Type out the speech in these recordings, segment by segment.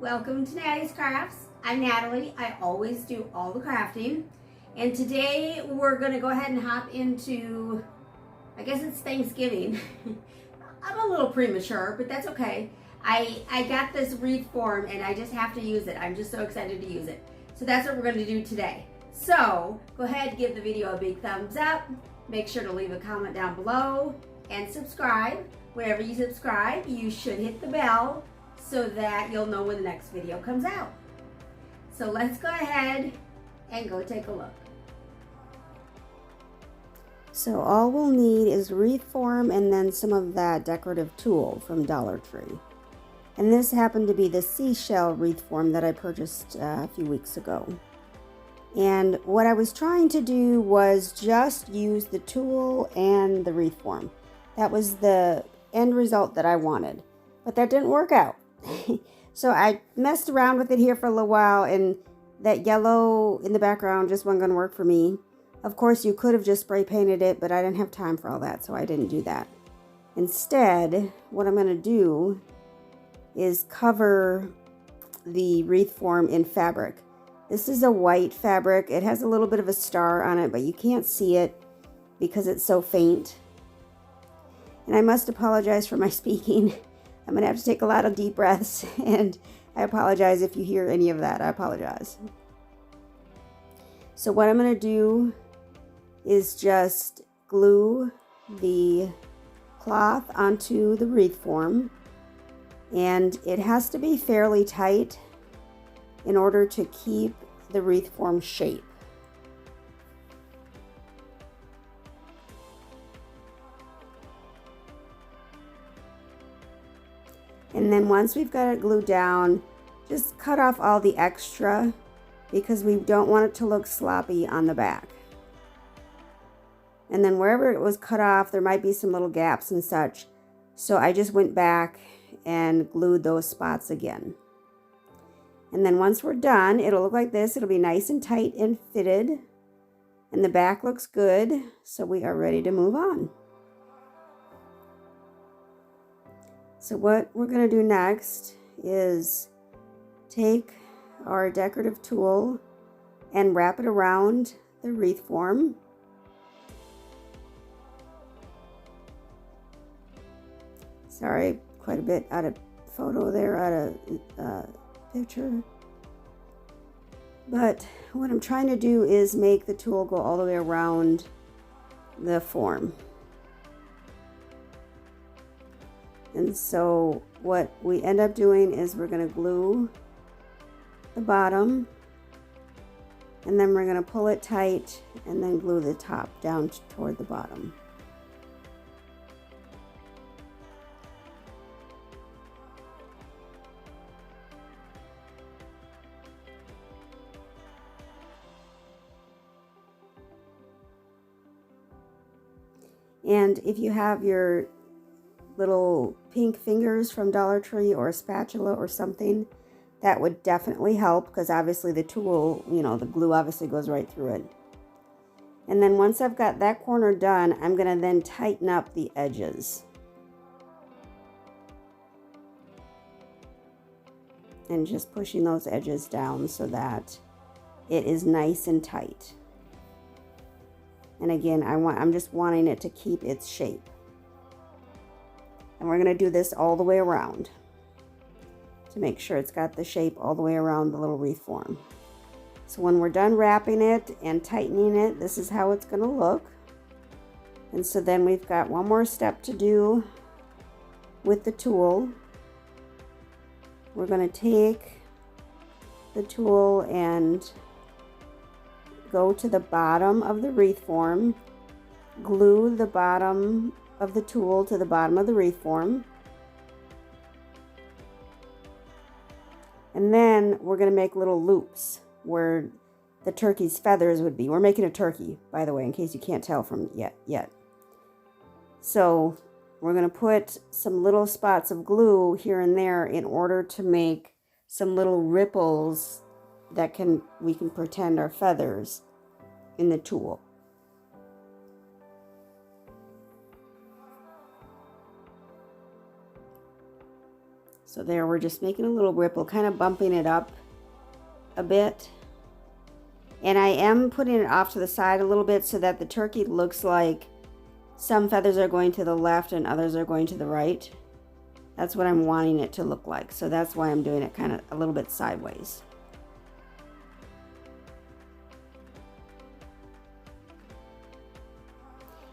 Welcome to Nattys Crafts. I'm Natalie. I always do all the crafting. And today we're going to go ahead and hop into, I guess it's Thanksgiving. I'm a little premature, but that's okay. I got this wreath form and I just have to use it. I'm just so excited to use it. So that's what we're going to do today. So go ahead, give the video a big thumbs up. Make sure to leave a comment down below and subscribe. Whenever you subscribe, you should hit the bell so that you'll know when the next video comes out. So let's go ahead and go take a look. So all we'll need is wreath form and then some of that decorative tulle from Dollar Tree. And this happened to be the seashell wreath form that I purchased a few weeks ago. And what I was trying to do was just use the tulle and the wreath form. That was the end result that I wanted, but that didn't work out. So I messed around with it here for a little while, and that yellow in the background just wasn't going to work for me. Of course, you could have just spray painted it, but I didn't have time for all that, so I didn't do that. Instead, what I'm going to do is cover the wreath form in fabric. This is a white fabric. It has a little bit of a star on it, but you can't see it because it's so faint. And I must apologize for my speaking. I'm going to have to take a lot of deep breaths, and I apologize if you hear any of that. I apologize. So what I'm going to do is just glue the cloth onto the wreath form, and it has to be fairly tight in order to keep the wreath form shape. And then once we've got it glued down, just cut off all the extra because we don't want it to look sloppy on the back. And then wherever it was cut off, there might be some little gaps and such. So I just went back and glued those spots again. And then once we're done, it'll look like this. It'll be nice and tight and fitted. And the back looks good. So we are ready to move on. So what we're going to do next is take our decorative tulle and wrap it around the wreath form. Sorry, quite a bit out of photo there, out of picture. But what I'm trying to do is make the tulle go all the way around the form. And so what we end up doing is we're going to glue the bottom, and then we're going to pull it tight and then glue the top down toward the bottom. And if you have your little pink fingers from Dollar Tree or a spatula or something, that would definitely help, because obviously the tulle, the glue obviously goes right through it. And then once I've got that corner done, I'm going to then tighten up the edges. And just pushing those edges down so that it is nice and tight. And again, I'm just wanting it to keep its shape. And we're going to do this all the way around to make sure it's got the shape all the way around the little wreath form. So when we're done wrapping it and tightening it, this is how it's going to look. And so then we've got one more step to do with the tulle. We're going to take the tulle and go to the bottom of the wreath form, glue the bottom of the tulle to the bottom of the wreath form, and then we're going to make little loops where the turkey's feathers would be. We're making a turkey, by the way, in case you can't tell from yet. So we're going to put some little spots of glue here and there in order to make some little ripples that we can pretend are feathers in the tulle. So there, we're just making a little ripple, kind of bumping it up a bit. And I am putting it off to the side a little bit so that the turkey looks like some feathers are going to the left and others are going to the right. That's what I'm wanting it to look like. So that's why I'm doing it kind of a little bit sideways.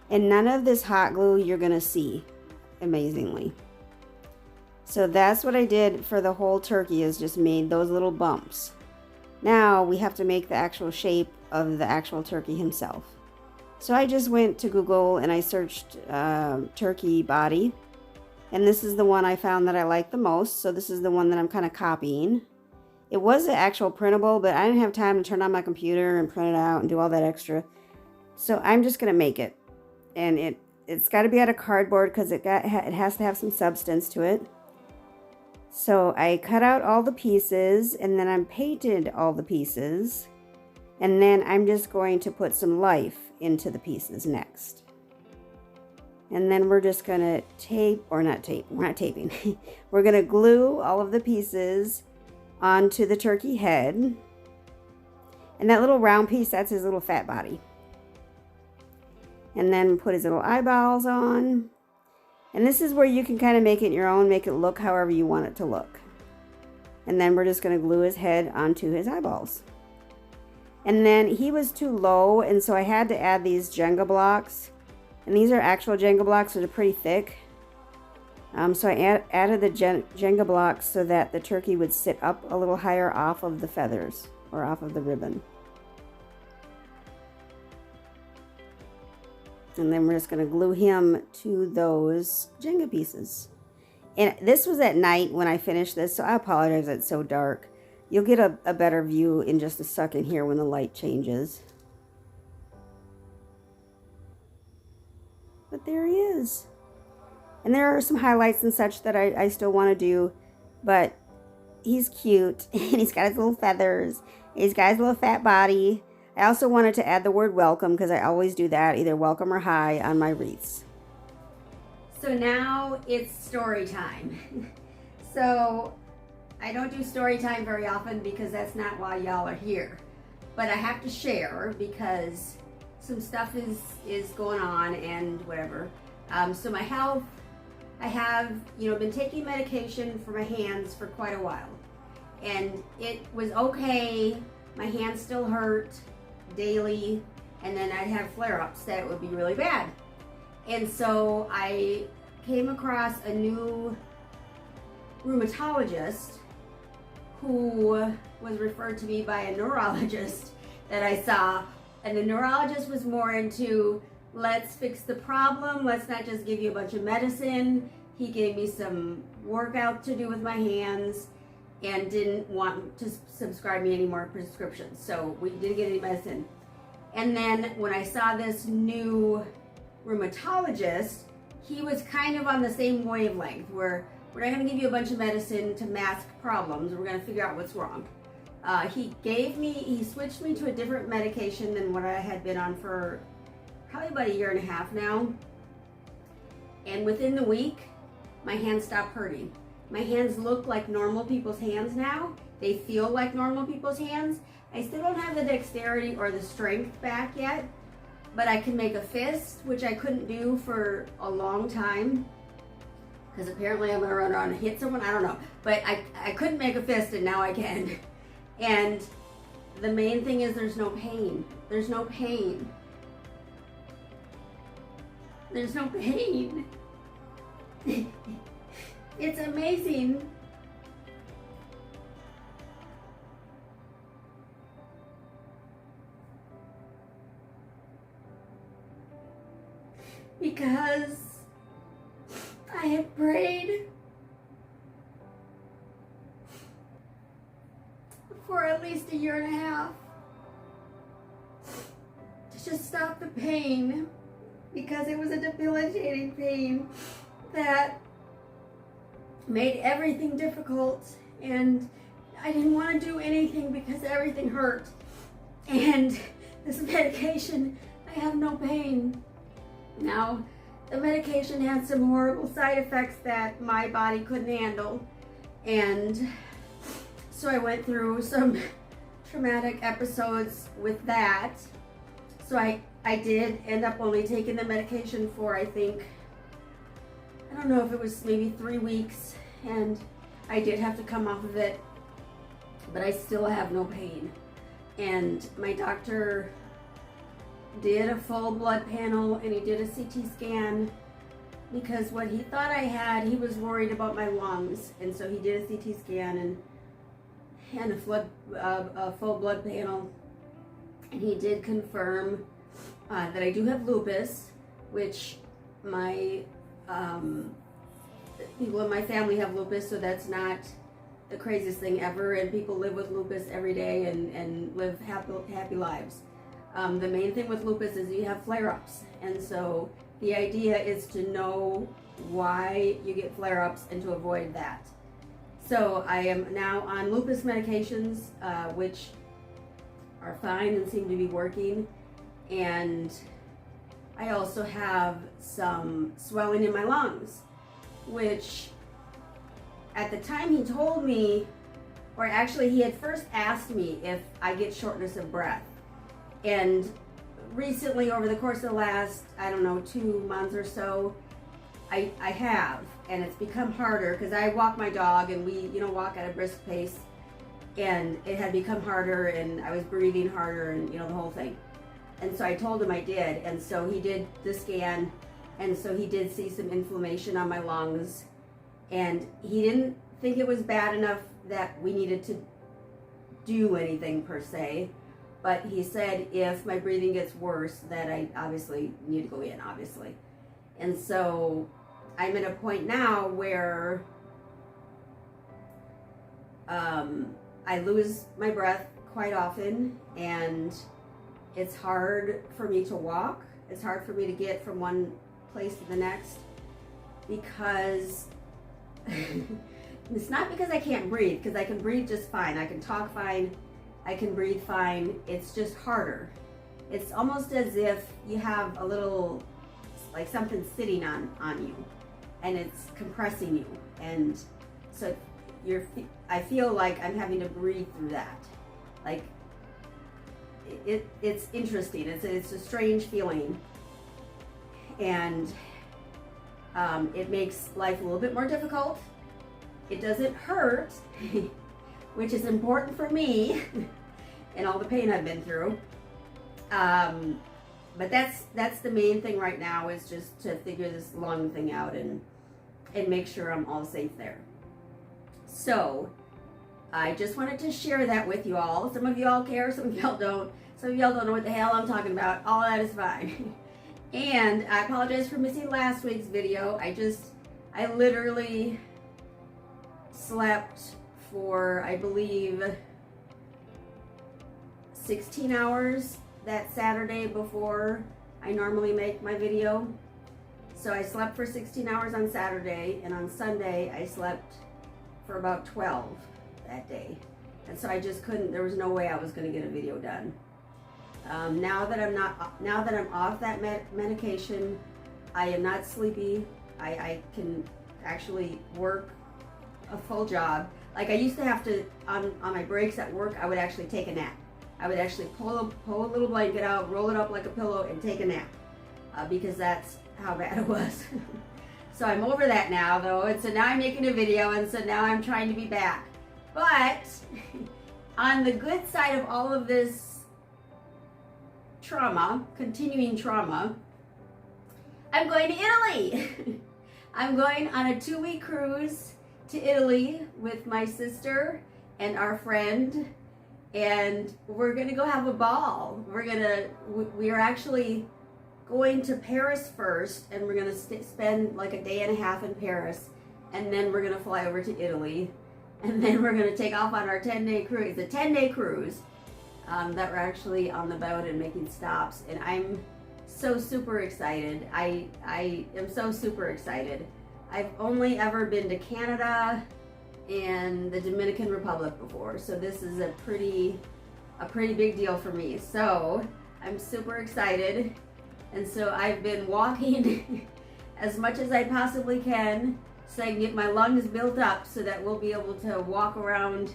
And none of this hot glue you're going to see, amazingly. So that's what I did for the whole turkey, is just made those little bumps. Now we have to make the actual shape of the actual turkey himself. So I just went to Google and I searched turkey body. And this is the one I found that I like the most. So this is the one that I'm kind of copying. It was an actual printable, but I didn't have time to turn on my computer and print it out and do all that extra. So I'm just going to make it. And it's got to be out of cardboard because it has to have some substance to it. So I cut out all the pieces and then I painted all the pieces. And then I'm just going to put some life into the pieces next. And then we're just going to tape, or not tape, we're not taping. We're going to glue all of the pieces onto the turkey head. And that little round piece, that's his little fat body. And then put his little eyeballs on. And this is where you can kind of make it your own, make it look however you want it to look. And then we're just going to glue his head onto his eyeballs. And then he was too low, and so I had to add these Jenga blocks. And these are actual Jenga blocks, so they're pretty thick. So I added the Jenga blocks so that the turkey would sit up a little higher off of the feathers, or off of the ribbon. And then we're just going to glue him to those Jenga pieces. And this was at night when I finished this, so I apologize it's so dark. You'll get a better view in just a second here when the light changes. But there he is. And there are some highlights and such that I still want to do. But he's cute. And he's got his little feathers. He's got his little fat body. I also wanted to add the word welcome because I always do that, either welcome or hi, on my wreaths. So now it's story time. So I don't do story time very often because that's not why y'all are here. But I have to share because some stuff is going on and whatever. So my health, I have, been taking medication for my hands for quite a while. And it was okay. My hands still hurt daily, and then I'd have flare-ups that would be really bad. And so I came across a new rheumatologist who was referred to me by a neurologist that I saw. And the neurologist was more into, let's fix the problem, let's not just give you a bunch of medicine. He gave me some workout to do with my hands and didn't want to subscribe me any more prescriptions. So we didn't get any medicine. And then when I saw this new rheumatologist, he was kind of on the same wavelength where we're not going to give you a bunch of medicine to mask problems. We're going to figure out what's wrong. He switched me to a different medication than what I had been on for probably about a year and a half now. And within the week, my hands stopped hurting. My hands look like normal people's hands now. They feel like normal people's hands. I still don't have the dexterity or the strength back yet, but I can make a fist, which I couldn't do for a long time. Because apparently I'm going to run around and hit someone, I don't know. But I couldn't make a fist, and now I can. And the main thing is there's no pain. There's no pain. There's no pain. It's amazing. Because I have prayed for at least a year and a half to just stop the pain, because it was a debilitating pain that made everything difficult, and I didn't want to do anything because everything hurt. And this medication, I have no pain. Now, the medication had some horrible side effects that my body couldn't handle, And so I went through some traumatic episodes with that. So I did end up only taking the medication for, I think, I don't know if it was maybe 3 weeks, and I did have to come off of it, but I still have no pain. And my doctor did a full blood panel, and he did a CT scan, because what he thought I had, he was worried about my lungs, and so he did a CT scan and a full blood panel, and he did confirm that I do have lupus, which my people in my family have lupus, so that's not the craziest thing ever, and people live with lupus every day and live happy lives. The main thing with lupus is you have flare-ups, and so the idea is to know why you get flare-ups and to avoid that. So I am now on lupus medications, which are fine and seem to be working, and I also have some swelling in my lungs, which at the time he told me, or actually he had first asked me if I get shortness of breath. And recently, over the course of the last, I don't know, 2 months or so, I have, and it's become harder because I walk my dog and we, walk at a brisk pace, and it had become harder and I was breathing harder and, the whole thing. And so I told him I did, and so he did the scan, and so he did see some inflammation on my lungs, and he didn't think it was bad enough that we needed to do anything per se, but he said if my breathing gets worse that I obviously need to go in, obviously. And so I'm at a point now where I lose my breath quite often, and it's hard for me to walk. It's hard for me to get from one place to the next, because it's not because I can't breathe, because I can breathe just fine. I can talk fine. I can breathe fine. It's just harder. It's almost as if you have a little, like something sitting on you, and it's compressing you. And so I feel like I'm having to breathe through that. Like, it's interesting. It's a strange feeling, and it makes life a little bit more difficult. It doesn't hurt, which is important for me and all the pain I've been through. But that's the main thing right now, is just to figure this lung thing out and make sure I'm all safe there. So I just wanted to share that with you all. Some of y'all care, some of y'all don't. Some of y'all don't know what the hell I'm talking about. All that is fine. And I apologize for missing last week's video. I literally slept for, I believe, 16 hours that Saturday before I normally make my video. So I slept for 16 hours on Saturday, and on Sunday I slept for about 12 that day. And so I just couldn't, there was no way I was going to get a video done. Now that I'm off that medication, I am not sleepy. I can actually work a full job. Like, I used to have to, on my breaks at work, I would actually take a nap. I would actually pull a little blanket out, roll it up like a pillow, and take a nap, because that's how bad it was. So I'm over that now, though, and so now I'm making a video, and so now I'm trying to be back. But on the good side of all of this trauma, continuing trauma, I'm going to Italy. I'm going on a 2-week cruise to Italy with my sister and our friend, and we're gonna go have a ball. We are actually going to Paris first, and we're gonna spend like a day and a half in Paris, and then we're gonna fly over to Italy, and then we're gonna take off on our 10-day cruise. It's a 10-day cruise that we're actually on the boat and making stops, and I'm so super excited. I am so super excited. I've only ever been to Canada and the Dominican Republic before, so this is a pretty big deal for me. So I'm super excited, and so I've been walking as much as I possibly can so I can get my lungs built up so that we'll be able to walk around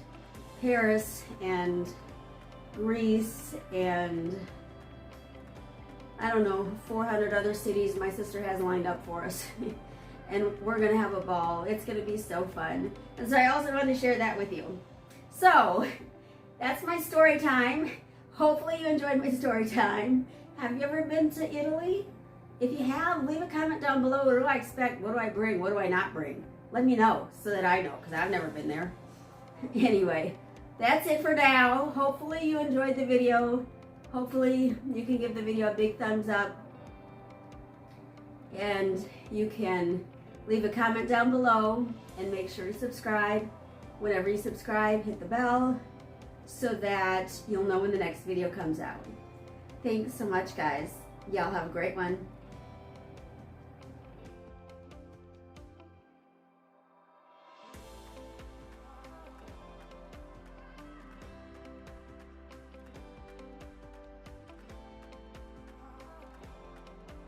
Paris and Greece and I don't know, 400 other cities my sister has lined up for us. And we're gonna have a ball. It's gonna be so fun. And so I also wanted to share that with you. So that's my story time. Hopefully you enjoyed my story time. Have you ever been to Italy? If you have, leave a comment down below. What do I expect? What do I bring? What do I not bring? Let me know so that I know, because I've never been there. Anyway, that's it for now. Hopefully you enjoyed the video. Hopefully you can give the video a big thumbs up. And you can leave a comment down below and make sure to subscribe. Whenever you subscribe, hit the bell so that you'll know when the next video comes out. Thanks so much, guys. Y'all have a great one.